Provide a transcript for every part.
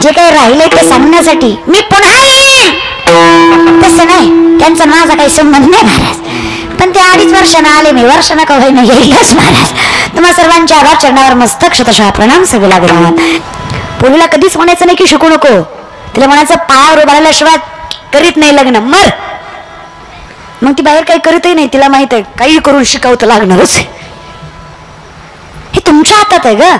जे काही राहिलंय ते सांगण्यासाठी मी पुन्हा येईन. तसं नाही, त्यांचा माझा काही संबंध नाही महाराज. पण ते 2.5 वर्षानं आले, मी वर्षानं का होईना येईलच महाराज. तुम्हा सर्वांच्या आभार चरणावर मस्तक शतशः प्रणाम सगळ्या विरामात. पोरीला कधीच म्हणायचं नाही की शिकू नको. तिला म्हणायचं पायावर उभा राहिल्याशिवाय करीत नाही लग्न, मर. मग ती बाहेर काही करतही नाही, तिला माहित आहे काही करून शिकवतं लागणारच. हे तुमच्या हातात आहे ग.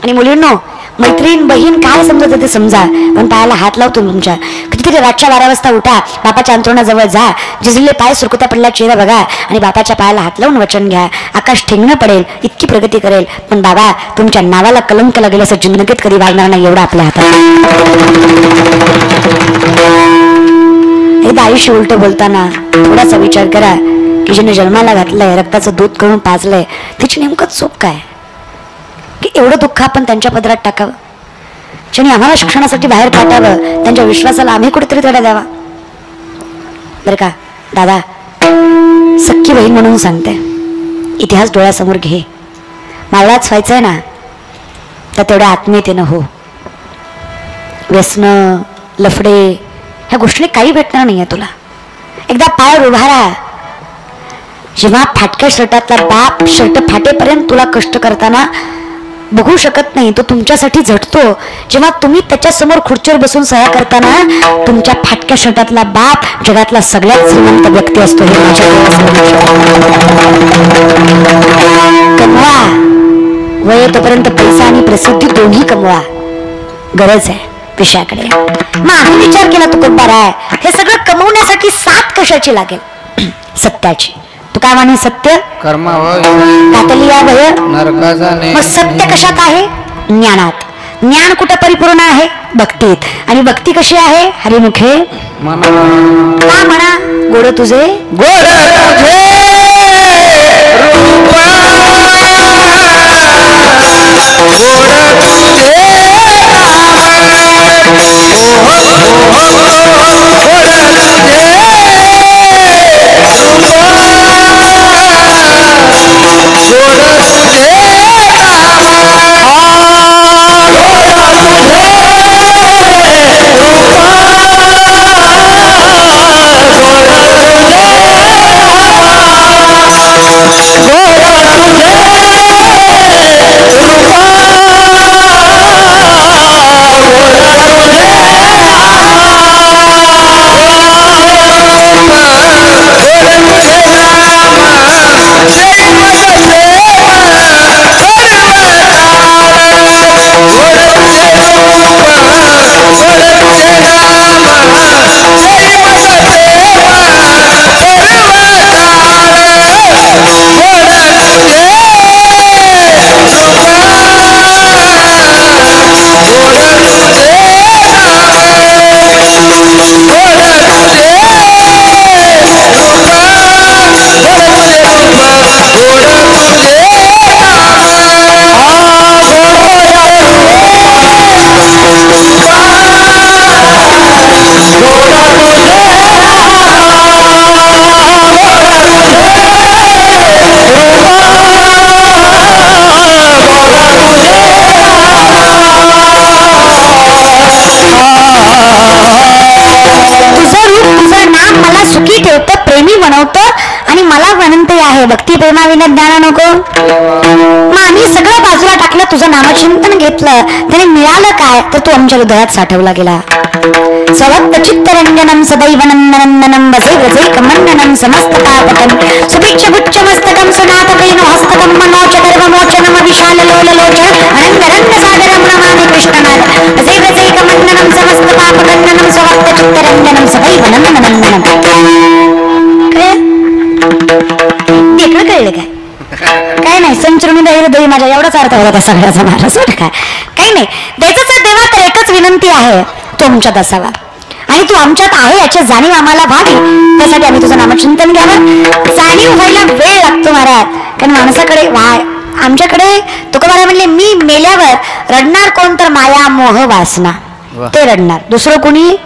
आणि मुलींनो, मैत्रीण बहीण काय समजत ते समजा, पण पायाला हात लावतो तुमच्या. कधीतरी रातच्या 12 वाजता उठा, बापाच्या अंथरुणाजवळ जा, जिजले पाय सुरकुत्या पडला चेहरा बघा आणि बापाच्या पायाला हात लावून वचन घ्या. आकाश ठेंगणं पडेल, इतकी प्रगती करेल, पण बाबा तुमच्या नावाला कलंक लागेल असं जिंदगीत कधी वागणार नाही, एवढं आपल्या हातात. एकदा आयुष्य उलट बोलताना थोडासा विचार करा की जिने जन्माला घातलंय, रक्ताचं दूध करून पाजलंय, तिची नेमकं चूक काय की एवढं दुःख आपण त्यांच्या पदरात टाकावं. ज्यांनी आम्हाला शिक्षणासाठी बाहेर पाठवावं, त्यांच्या विश्वासाला आम्ही कुठेतरी तडा द्यावा. बरं का दादा, सख्खी बहीण म्हणून सांगते, इतिहास डोळ्यासमोर घे. मावळाच व्हायचंय ना, तर तेवढ्या आत्मीयतेनं हो. व्यसन लफडे ह्या गोष्टी काही भेटणार नाहीये तुला. एकदा पायावर उभा राहा. जेव्हा फाटक्या शर्टातला बाप शर्ट फाटेपर्यंत तुला कष्ट करताना बघू शकत नाही, तो तुमच्यासाठी झटतो. जेव्हा तुम्ही त्याच्या समोर खुर्चीवर बसून सह्या करताना तुमच्या फाटक्या शर्टातला बाप जगातला सगळ्यात श्रीमंत व्यक्ती असतो. हे माझ्या कमवा, वय तोपर्यंत पैसा आणि प्रसिद्धी दोन्ही कमवा. गरज आहे विषयाकडे. मग आम्ही विचार केला तू कुठबार आहे, हे सगळं कमवण्यासाठी साथ कशाची लागेल? सत्याची. तू काय माने? सत्य कर्म घातली या भय नरकाचा. मग सत्य कशात आहे? ज्ञानात. ज्ञान कुठं परिपूर्ण आहे? भक्तीत. आणि भक्ती कशी आहे? हरिमुखे का म्हणा, गोड तुझे गोड तुझे रूप, गोड तुझे भक्ती प्रेमाविना ज्ञान नको. मग आम्ही सगळं बाजूला टाकलं, तुझं नामचिंतन घेतलं, त्याने मिळालं काय? तर तू आमच्या हृदयात साठवला गेला. स्वक्त चित्तरंजनम सदैव नंदनंदनम वसे व्रजैकमंडनम समस्ततापकं सुभिक्ष गुच्छमस्तकं सुनाथकैनो हस्तकं मनोच गर्वमोचनम विशाललोललोचन अनंतरंगसागरं नमामि कृष्णनाथ वसे व्रजैकमंडनम समस्ततापकं स्वक्त चित्तरंजनम सदैव नंदनंदनम. देखणं कळलं काय? काय नाही, संचरुणी दैर दही माझ्या एवढाच अर्थ होता सगळ्याचा महाराज. काय काही नाही. द्यायचं देवा तर एकच विनंती आहे, तो आमच्यात असावा आणि तू आमच्यात आहे याची जाणीव आम्हाला व्हावी. त्यासाठी आम्ही तुझं नामचिंतन घ्यावं. जाणीव व्हायला वेळ लागतो महाराज, कारण माणसाकडे आमच्याकडे तुकोबाराय म्हणले, मी मेल्यावर रडणार कोण? तर माया मोह वासना, ते रडणार, दुसरं कोणी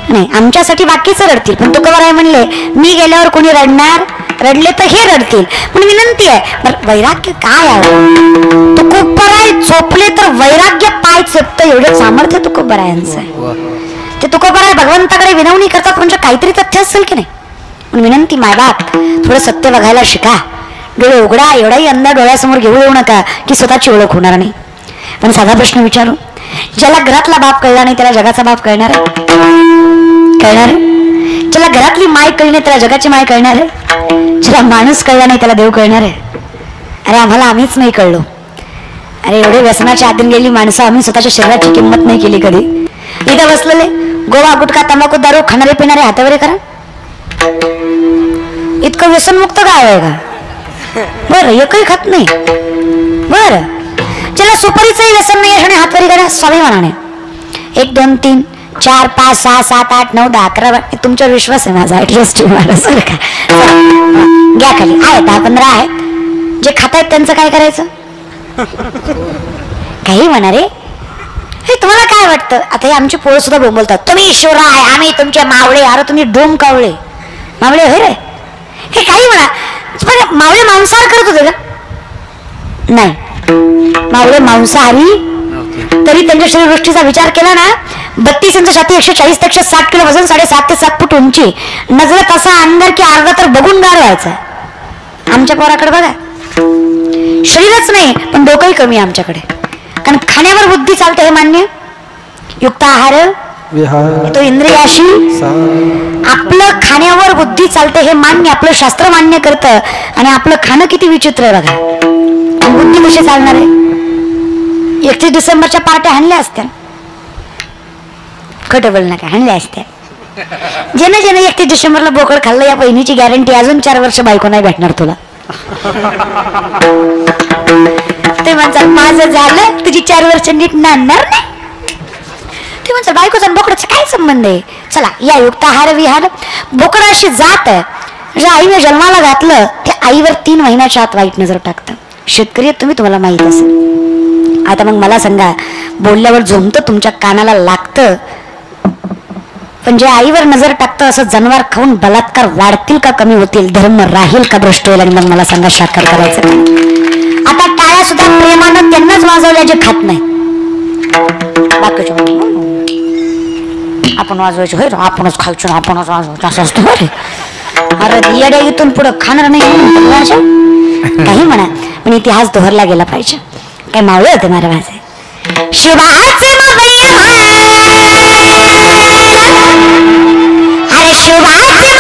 नाही. आमच्यासाठी बाकीचं रडतील, पण तुकोबाराय म्हणले, मी गेल्यावर कोणी रडणार? रडले तर हे रडतील. पण विनंती आहे, बरं वैराग्य काय आहे? तुकोबराय झोपले तर वैराग्य पाय चेपतं एवढं सामर्थ्य तुकोबरायांचं आहे. ते तुकोबराय भगवंताकडे विनवणी करतात म्हणजे काहीतरी तथ्य असेल की नाही. पण विनंती मायबाप, थोडं सत्य बघायला शिका. डोळे उघडा, एवढाही अंधा डोळ्यासमोर घेऊ येऊ नका की स्वतःची ओळख होणार नाही. पण साधा प्रश्न विचारू, ज्याला घरातला बाप कळला नाही त्याला जगाचा बाप कळणार आहे? कळणार आहे? ज्याला घरातली माय कळली नाही त्याला जगाची माय कळणार आहे? ज्याला माणूस कळला नाही त्याला देव कळणार आहे? अरे आम्हाला आम्हीच नाही कळलो. अरे एवढे व्यसनाच्या आधीन गेली माणसं, आम्ही स्वतःच्या शरीराची किंमत नाही केली कधी. इथं बसलेले गोवा गुटखा तंबाखू दारू खाणारे पिणारे हातावरे करा. इतकं व्यसनमुक्त काय आहे का? बरं एकही खात नाही. बरं ज्याला सुपारीचंही व्यसन नाही आणि हातवरी करा स्वाभिमानाने. 1 2 3 4 5 6 7 8 9 10 11 तुमच्यावर विश्वास आहे माझा. ऍडजस्ट सर का घ्या खाली. आहे 10 15 आहेत जे खात आहेत त्यांचं काय करायचं? काही म्हणा रे, हे तुम्हाला काय वाटतं? आता हे आमचे पोरं सुद्धा बोलतात तुम्ही ईश्वर आहे आम्ही तुमचे मावळे. अरे तुम्ही डोम कावळे मावळे होय रे. हे काही म्हणा, पण मावळे मांसाहार करत होते का? नाही, मावळे मांसाहारी तरी त्यांच्या शरीरवृष्टीचा विचार केला ना, 32 इंच छाती 140 पेक्षा 60 किलो वजन 7.5 ते 7 फूट उंची, नजरेत असा अंदर की अर्धा तर बघून गार व्हायचा. आमच्या पोराकडे बघा, शरीरच नाही पण डोकंही कमी आहे आमच्याकडे. कारण खाण्यावर बुद्धी चालते हे मान्य. युक्त आहार तो इंद्रियाशी, आपलं खाण्यावर बुद्धी चालते हे मान्य, आपलं शास्त्र मान्य करतं. आणि आपलं खाणं किती विचित्र आहे बघा. बुद्धी कशी चालणार आहे? 31 डिसेंबरच्या पार्ट्या हाणल्या असत्या, खोटं बोल नका, हाणल्या असत्या. ज्यानं 31 डिसेंबरला बोकड खाल्लं या बहिणीची गॅरंटी अजून 4 वर्ष बायको नाही भेटणार तुला. ते म्हणतात माझं झालं तुझी 4 वर्ष नीट नांदणार नाही. ते म्हणतात बायकोचा बोकडाचा काय संबंध आहे? चला या युक्त आहार विहार. बोकडाशी जात आहे, आईने जन्माला घातलं त्या आईवर 3 महिन्याच्या आत वाईट नजर टाकतं. शेतकरी तुम्हाला माहित असेल. आता मग मला सांगा, बोलल्यावर झोमतं तुमच्या कानाला लागतं, पण जे आईवर नजर टाकतं असं जनावर खाऊन बलात्कार वाढतील का कमी होतील? धर्म राहील का भ्रष्ट होईल? आणि मग मला सांगा साकार करायचं का? आता टाळ्या सुद्धा प्रेमानं त्यांनाच वाजवल्या जे खात नाही. बाकीच्या आपण वाजवायचे होय, आपणच खायचो आपणच वाजवायचं असं असतं बरे. अरे येड्या इथून पुढं खाणार नाही काही म्हणा, पण इतिहास दोहरला गेला पाहिजे. काय मावळे होते मारे माझे शिवाचे अरे शिवाचे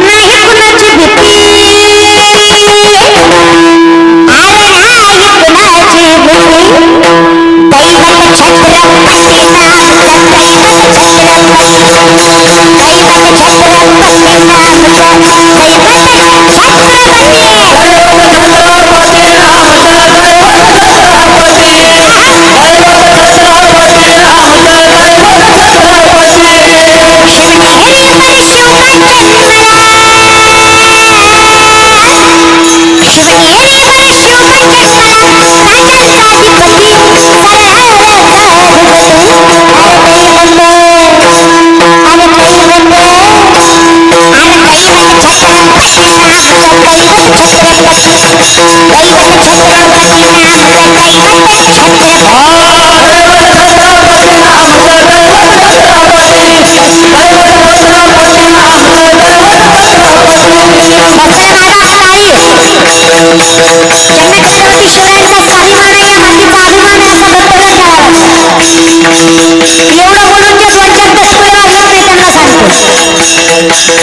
नाही कुणाची भीती, अरे नाही कुणाची भीती. दैवत छत्रपती नामचं, दैवत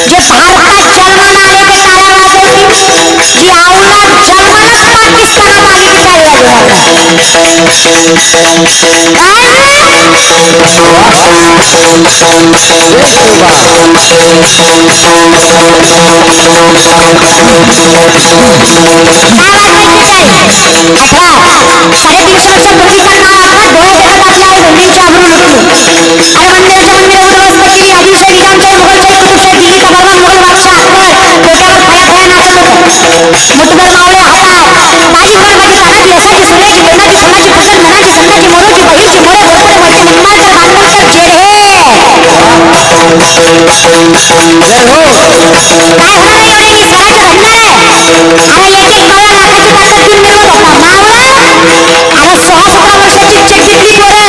जे भारतात जन्माला आले ते टाळ्या वाजवतील, जी औलाद जन्मालाच पाकिस्तानात आली ती टाळ्या मुठभर मावळे हातात माझी माझी तानाची असाची सूर्याची बेनाची सोनाची फुकट मनाची संताची मोरोची बहिरची मोरे गोरपडे वळते मुंबाळकर बांधवकर जेडे जय हो. काय होणार आहे एवढे ही स्वराज्य घडणार आहे. अरे एक एक 9 लाखाची ताकद घेऊन मिरवत होता मावळा. अरे 16-17 वर्षाची चड्डीतली पोरं